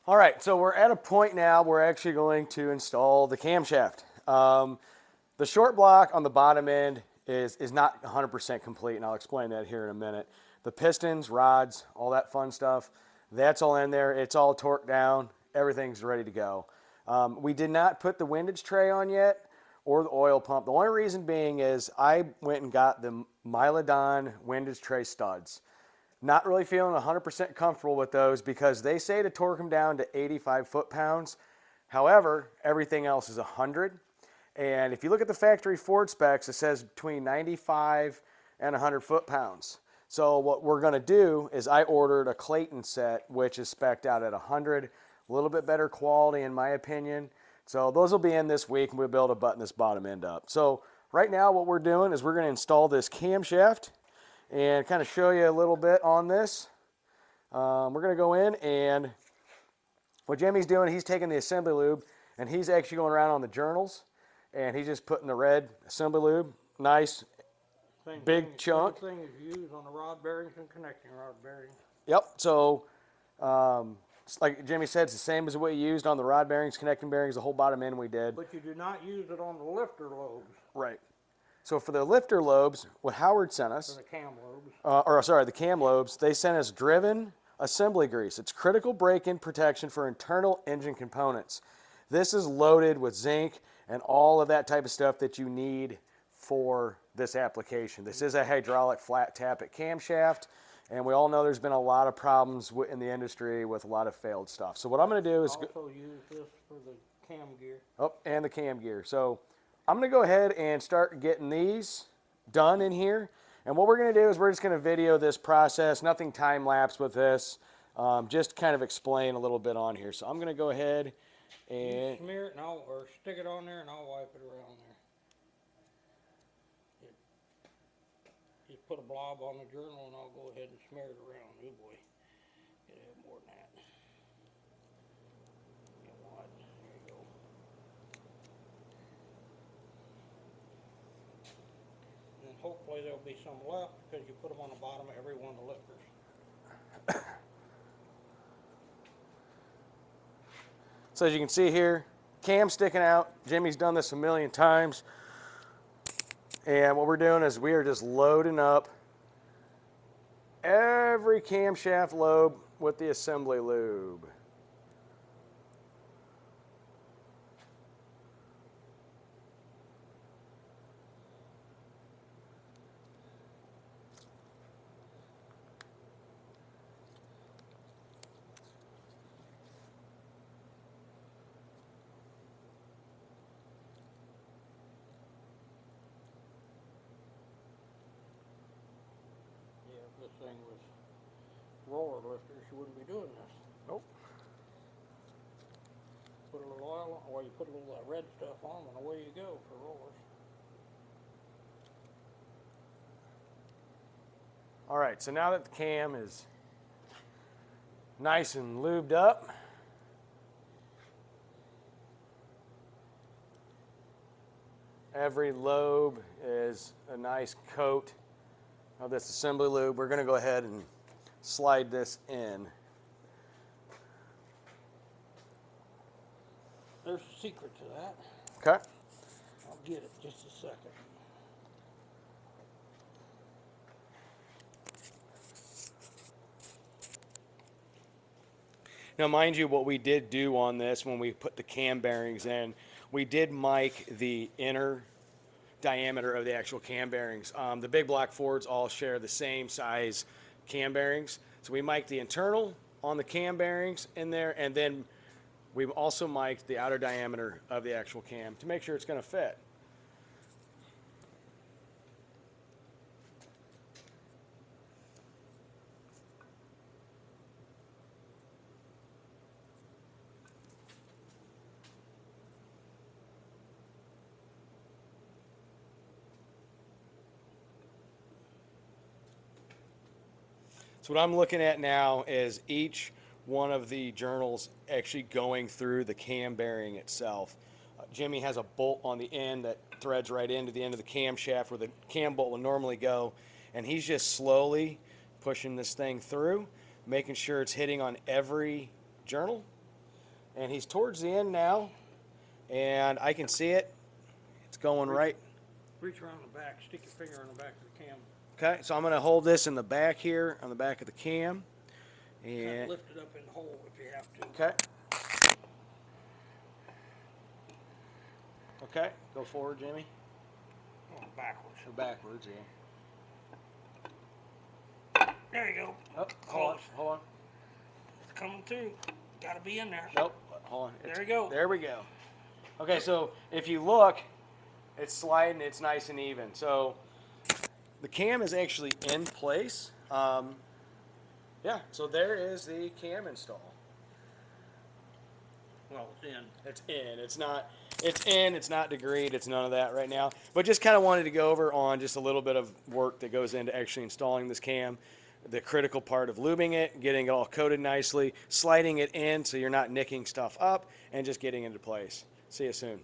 All right, so we're at a point now we're actually going to install the camshaft. The short block on the bottom end is not 100% complete, and I'll explain that here in a minute. The pistons, rods, all that fun stuff, that's all in there. It's all torqued down. Everything's ready to go. We did not put the windage tray on yet or the oil pump. The only reason being is I went and got the Mylodon windage tray studs. Not really feeling 100% comfortable with those because they say to torque them down to 85 foot-pounds. However, everything else is 100. And if you look at the factory Ford specs, it says between 95 and 100 foot-pounds. So what we're going to do is I ordered a Clayton set, which is spec'd out at 100. A little bit better quality in my opinion. So those will be in this week and we'll be able to button this bottom end up. So right now what we're doing is we're going to install this camshaft and kind of show you a little bit on this. We're going to go in, and what Jimmy's doing, he's taking the assembly lube and he's actually going around on the journals and he's just putting the red assembly lube, nice big chunk. Same thing is used on the rod bearings and connecting rod bearings. Yep, so like Jimmy said, it's the same as what you used on the rod bearings, connecting bearings, the whole bottom end we did. But you do not use it on the lifter lobes. Right. So for the lifter lobes, what Howard sent us, the cam lobes. The cam lobes, they sent us driven assembly grease. It's critical break-in protection for internal engine components. This is loaded with zinc and all of that type of stuff that you need for this application. This is a hydraulic flat tappet camshaft, and we all know there's been a lot of problems in the industry with a lot of failed stuff. So what I'm going to do is also use this for the cam gear. Oh, and the cam gear. So I'm going to go ahead and start getting these done in here. And what we're going to do is we're just going to video this process, nothing time-lapse with this, just kind of explain a little bit on here. So I'm going to go ahead and you smear it and or stick it on there and I'll wipe it around there. Just put a blob on the journal and I'll go ahead and smear it around. Oh boy, gotta have more than that. There you go. And hopefully there'll be some left because you put them on the bottom of every one of the lifters. So as you can see here, cam sticking out. Jimmy's done this a million times. And what we're doing is we are just loading up every camshaft lobe with the assembly lube. This thing was roller lifters, you wouldn't be doing this. Nope. Put a little oil on, or you put a little red stuff on and away you go for rollers. All right, so now that the cam is nice and lubed up, every lobe is a nice coat of this assembly lube. We're going to go ahead and slide this in. There's a secret to that. Okay. I'll get it just a second. Now, mind you, what we did do on this when we put the cam bearings in, we did mic the inner diameter of the actual cam bearings. The big block Fords all share the same size cam bearings. So we mic'd the internal on the cam bearings in there, and then we've also mic'd the outer diameter of the actual cam to make sure it's going to fit. So what I'm looking at now is each one of the journals actually going through the cam bearing itself. Jimmy has a bolt on the end that threads right into the end of the camshaft where the cam bolt will normally go. and he's just slowly pushing this thing through, making sure it's hitting on every journal. And he's towards the end now, and I can see it. It's going right. Reach around the back, stick your finger on the back of the cam. Okay, so I'm going to hold this in the back here, on the back of the cam. Kind And of lift it up in the hole if you have to. okay. Okay, go forward, Jimmy. Oh, backwards. Or backwards, yeah. There you go. Oh, hold on, hold on. It's coming through. Got to be in there. Nope, hold on. There you go. There we go. Okay, so if you look, it's sliding, it's nice and even. So the cam is actually in place. Yeah, so there is the cam install. Well, it's in. It's in. It's not. It's in. It's not degreed. It's none of that right now. But just kind of wanted to go over on just a little bit of work that goes into actually installing this cam. The critical part of lubing it, getting it all coated nicely, sliding it in so you're not nicking stuff up, and just getting into place. See you soon.